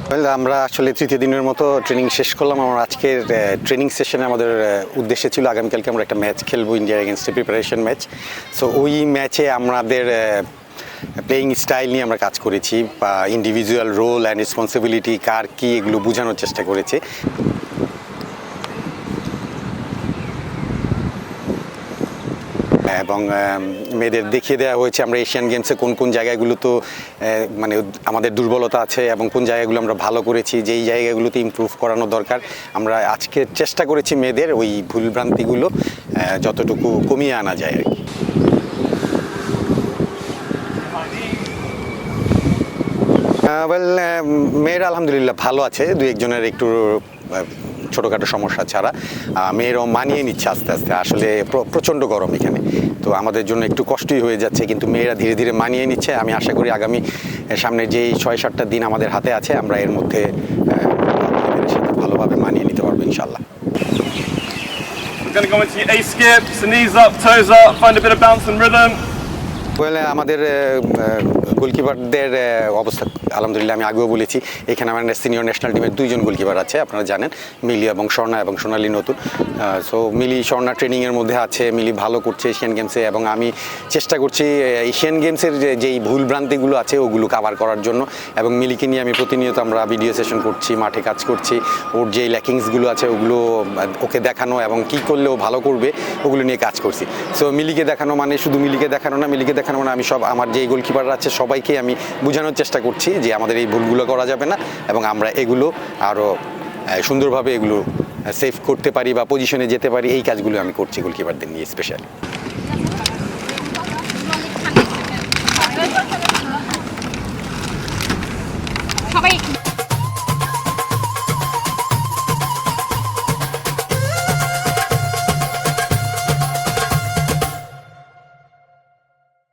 আমরা আসলে তৃতীয় দিনের মতো ট্রেনিং শেষ করলাম। আমার আজকের ট্রেনিং সেশনে আমাদের উদ্দেশ্য ছিল আগামীকালকে আমরা একটা ম্যাচ খেলবো, ইন্ডিয়ার এগেনস্টে প্রিপারেশন ম্যাচ। সো ওই ম্যাচে আমাদের প্লেয়িং স্টাইল নিয়ে আমরা কাজ করেছি, বা ইন্ডিভিজুয়াল রোল অ্যান্ড রেসপন্সিবিলিটি কার কী এগুলো বোঝানোর চেষ্টা করেছি। এবং মেয়েদের দেখিয়ে দেওয়া হয়েছে আমরা এশিয়ান গেমসে কোন কোন জায়গাগুলো তো মানে আমাদের দুর্বলতা আছে এবং কোন জায়গাগুলো আমরা ভালো করেছি, যেই জায়গাগুলোতে ইমপ্রুভ করানো দরকার আমরা আজকে চেষ্টা করেছি মেয়েদের ওই ভুলভ্রান্তিগুলো যতটুকু কমিয়ে আনা যায় আর কি। মেয়েরা আলহামদুলিল্লাহ ভালো আছে, দু একজনের একটু ছোটোখাটো সমস্যা ছাড়া মেয়েরাও মানিয়ে নিচ্ছে আস্তে আস্তে। আসলে প্রচণ্ড গরম এখানে, তো আমাদের জন্য একটু কষ্টই হয়ে যাচ্ছে, কিন্তু মেয়েরা ধীরে ধীরে মানিয়ে নিচ্ছে। আমি আশা করি আগামী সামনে যেই 6-7টা দিন আমাদের হাতে আছে আমরা এর মধ্যে সাথে ভালোভাবে মানিয়ে নিতে পারবো ইনশাল্লাহ। আমাদের গোলকিপারদের অবস্থা আলহামদুলিল্লাহ আমি আগেও বলেছি, এখানে আমার সিনিয়র ন্যাশনাল টিমের 2জন গোলকিপার আছে, আপনারা জানেন, মিলি এবং স্বর্ণা এবং সোনালী নতুন। সো মিলি স্বর্ণা ট্রেনিংয়ের মধ্যে আছে, মিলি ভালো করছে এশিয়ান গেমসে, এবং আমি চেষ্টা করছি এশিয়ান গেমসের যেই ভুলভ্রান্তিগুলো আছে ওগুলো কাভার করার জন্য। এবং মিলিকে নিয়ে আমি প্রতিনিয়ত আমরা ভিডিও সেশন করছি, মাঠে কাজ করছি, ওর যেই ল্যাকিংসগুলো আছে ওগুলো ওকে দেখানো এবং কী করলে ও ভালো করবে ওগুলো নিয়ে কাজ করছি। সো মিলিকে দেখানো মানে শুধু মিলিকে দেখানো না, মিলিকে দেখানো মানে আমি সব আমার যেই গোলকিপাররা আছে সবাইকে আমি বোঝানোর চেষ্টা করছি যে আমাদের এই ভুলগুলো করা যাবে না এবং আমরা এগুলো আরও সুন্দরভাবে এগুলো সেভ করতে পারি বা পজিশনে যেতে পারি, এই কাজগুলো আমি করছি গোলকিপারদের নিয়ে স্পেশালি।